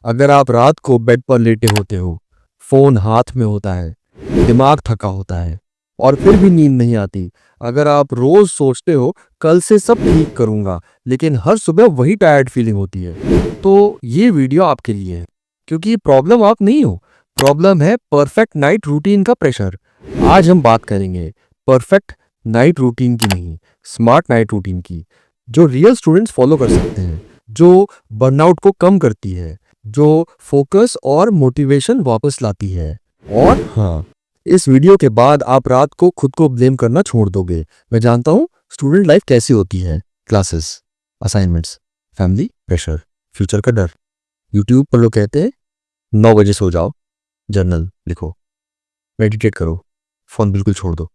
अगर आप रात को बेड पर लेटे होते हो, फोन हाथ में होता है, दिमाग थका होता है और फिर भी नींद नहीं आती, अगर आप रोज सोचते हो कल से सब ठीक करूंगा लेकिन हर सुबह वही टायर्ड फीलिंग होती है, तो ये वीडियो आपके लिए है। क्योंकि ये प्रॉब्लम आप नहीं हो, प्रॉब्लम है परफेक्ट नाइट रूटीन का प्रेशर। आज हम बात करेंगे परफेक्ट नाइट रूटीन की नहीं, स्मार्ट नाइट रूटीन की, जो रियल स्टूडेंट्स फॉलो कर सकते हैं, जो बर्नआउट को कम करती है, जो फोकस और मोटिवेशन वापस लाती है। और हाँ, इस वीडियो के बाद आप रात को खुद को ब्लेम करना छोड़ दोगे। मैं जानता हूँ स्टूडेंट लाइफ कैसी होती है, classes, assignments, family pressure, future का डर। यूट्यूब पर लोग कहते हैं 9 बजे सो जाओ, जर्नल लिखो, मेडिटेट करो, फोन बिल्कुल छोड़ दो।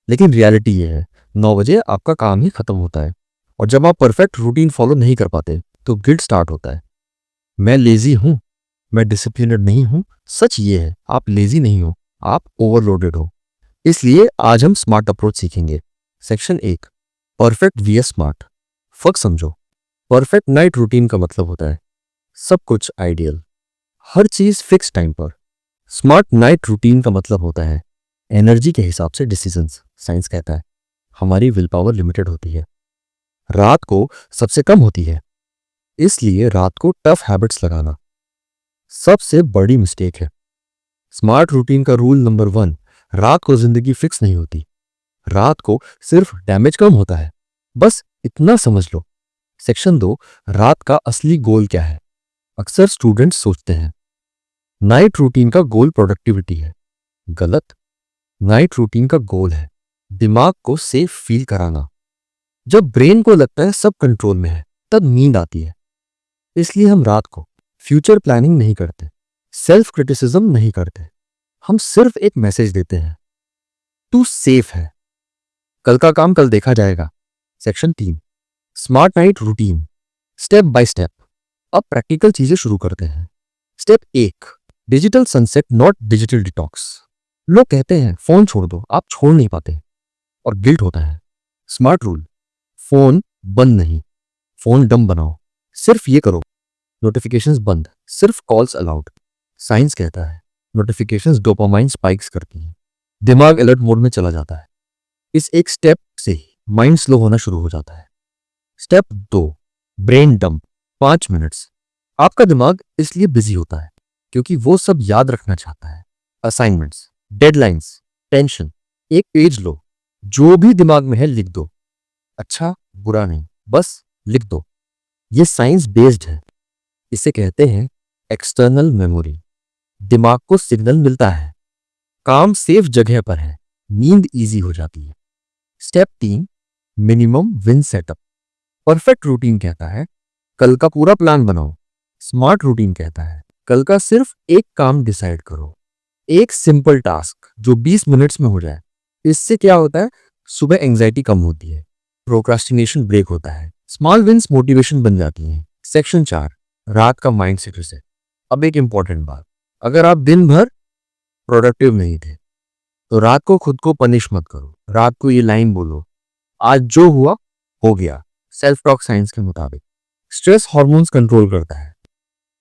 लेकिन रियलिटी ये है, 9 बजे आपका काम ही खत्म होता है। और जब आप परफेक्ट रूटीन फॉलो नहीं कर पाते तो गिल्ट स्टार्ट होता है। मैं लेजी हूं, मैं डिसिप्लिनड नहीं हूं। सच ये है, आप लेजी नहीं हो, आप ओवरलोडेड हो। इसलिए आज हम स्मार्ट अप्रोच सीखेंगे। Section 1, perfect VS smart. फर्क समझो। परफेक्ट नाइट रूटीन का मतलब होता है सब कुछ आइडियल, हर चीज फिक्स टाइम पर। स्मार्ट नाइट रूटीन का मतलब होता है एनर्जी के हिसाब से डिसीजंस। साइंस कहता है हमारी विल पावर लिमिटेड होती है, रात को सबसे कम होती है। इसलिए रात को टफ हैबिट्स लगाना सबसे बड़ी मिस्टेक है। स्मार्ट रूटीन का रूल नंबर 1, रात को जिंदगी फिक्स नहीं होती, रात को सिर्फ डैमेज कम होता है, बस इतना समझ लो। सेक्शन 2, रात का असली गोल क्या है। अक्सर स्टूडेंट्स सोचते हैं नाइट रूटीन का गोल प्रोडक्टिविटी है। गलत। नाइट रूटीन का गोल है दिमाग को सेफ फील कराना। जब ब्रेन को लगता है सब कंट्रोल में है, तब नींद आती है। इसलिए हम रात को फ्यूचर प्लानिंग नहीं करते, सेल्फ क्रिटिसिज्म नहीं करते, हम सिर्फ एक मैसेज देते हैं, तू सेफ है, कल का काम कल देखा जाएगा। Section 3, smart night routine, step by step. अब प्रैक्टिकल चीजें शुरू करते हैं। Step 1, digital sunset not digital detox. लोग कहते हैं फोन छोड़ दो, आप छोड़ नहीं पाते और गिल्ट होता है। स्मार्ट रूल, फोन बंद नहीं, फोन डम बनाओ। सिर्फ ये करो, नोटिफिकेशंस बंद, सिर्फ कॉल्स अलाउड। साइंस कहता है नोटिफिकेशंस डोपामाइन स्पाइक्स करती हैं, दिमाग अलर्ट मोड में चला जाता है। इस एक स्टेप से ही माइंड स्लो होना शुरू हो जाता है। Step 2, brain dump, 5 minutes. आपका दिमाग इसलिए बिजी होता है क्योंकि वो सब याद रखना चाहता है। Assignments, deadlines, tension. एक पेज लो, जो भी दिमाग में है लिख दो, अच्छा बुरा नहीं, बस लिख दो। ये साइंस बेस्ड है। इसे कहते हैं एक्सटर्नल मेमोरी। दिमाग को सिग्नल मिलता है काम सेफ जगह पर है, नींद इजी हो जाती है। Step 3, minimum win setup. Perfect routine कहता है कल का पूरा प्लान बनाओ, स्मार्ट रूटीन कहता है कल का सिर्फ एक काम डिसाइड करो, एक सिंपल टास्क जो 20 मिनट्स में हो जाए। इससे क्या होता है, सुबह एंजाइटी कम होती है, प्रोक्रास्टिनेशन ब्रेक होता है, स्मॉल विंस मोटिवेशन बन जाती हैं। सेक्शन 4, रात का माइंड सेट रिसेट। अब एक इंपॉर्टेंट बात, अगर आप दिन भर प्रोडक्टिव नहीं थे तो रात को खुद को पनिश मत करो। रात को ये लाइन बोलो, आज जो हुआ हो गया। सेल्फ टॉक साइंस के मुताबिक स्ट्रेस हार्मोन्स कंट्रोल करता है।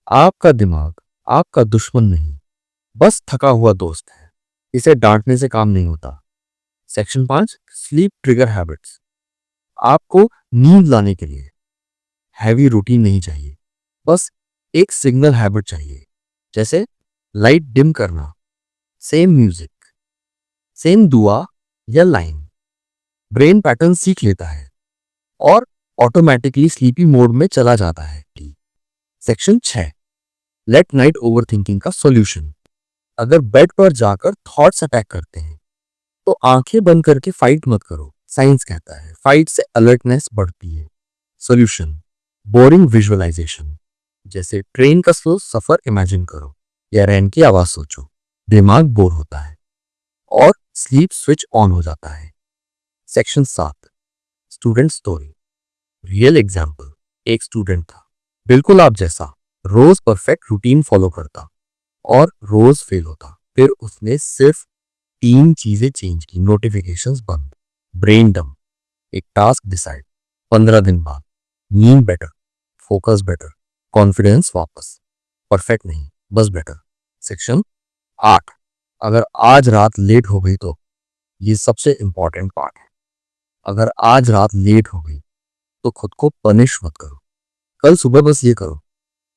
आपका दिमाग आपका दुश्मन नहीं, बस थका हुआ दोस्त है। इसे डांटने से काम नहीं होता। Section 5, sleep trigger habits. आपको नींद लाने के लिए हैवी रूटीन नहीं चाहिए, बस एक सिग्नल हैबिट चाहिए, जैसे लाइट डिम करना, सेम म्यूजिक, सेम दुआ या लाइन। ब्रेन पैटर्न सीख लेता है और ऑटोमेटिकली स्लीपी मोड में चला जाता है। सेक्शन 6, लेट नाइट ओवरथिंकिंग का सॉल्यूशन। अगर बेड पर जाकर थॉट्स अटैक करते हैं तो आंखें बंद करके फाइट मत करो। साइंस कहता है फाइट से अलर्टनेस बढ़ती है। सॉल्यूशन, बोरिंग विजुअलाइजेशन, जैसे ट्रेन का स्लो सफर इमेजिन करो या रैन की आवाज सोचो। दिमाग बोर होता है और स्लीप स्विच ऑन हो जाता है। Section 7, student story, real example. एक स्टूडेंट था बिल्कुल आप जैसा, रोज परफेक्ट रूटीन फॉलो करता और रोज फेल होता। फिर उसने सिर्फ 3 चीजें चेंज की, नोटिफिकेशंस बंद, ब्रेन डंप, एक टास्क डिसाइड। 15 दिन बाद नींद बेटर, फोकस बेटर, कॉन्फिडेंस वापस। परफेक्ट नहीं, बस बेटर। सेक्शन 8, अगर आज रात लेट हो गई तो, ये सबसे इंपॉर्टेंट पार्ट है। अगर आज रात लेट हो गई तो खुद को पनिश मत करो। कल सुबह बस ये करो,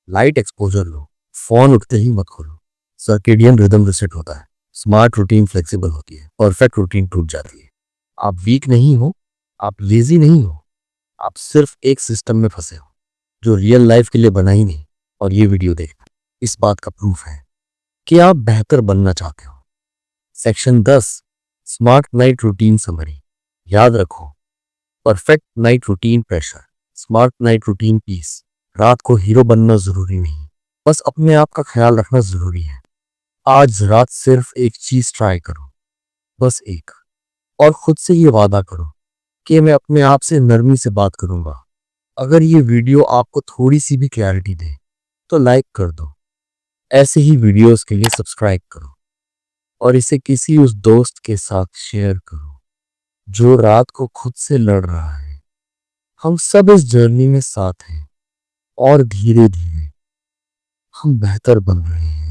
लाइट एक्सपोजर लो, फोन उठते ही मत खोलो। सर्केडियन रिदम रिसेट होता है, स्मार्ट रूटीन फ्लेक्सिबल होती है, परफेक्ट रूटीन टूट जाती है। आप वीक नहीं हो, आप लेजी नहीं हो, आप सिर्फ एक सिस्टम में फंसे हो जो रियल लाइफ के लिए बना ही नहीं। और ये वीडियो देखना इस बात का प्रूफ है कि आप बेहतर बनना चाहते हो। Section 10, smart night routine summary. याद रखो, perfect night routine pressure, smart night routine peace. रात को हीरो बनना जरूरी नहीं, बस अपने आप का ख्याल रखना जरूरी है। आज रात सिर्फ एक चीज ट्राई करो, बस एक, और खुद से ये वादा करो कि मैं अपने आप से नरमी से बात करूंगा। अगर ये वीडियो आपको थोड़ी सी भी क्लैरिटी दे तो लाइक कर दो, ऐसे ही वीडियोस के लिए सब्सक्राइब करो और इसे किसी उस दोस्त के साथ शेयर करो जो रात को खुद से लड़ रहा है। हम सब इस जर्नी में साथ हैं और धीरे धीरे हम बेहतर बन रहे हैं।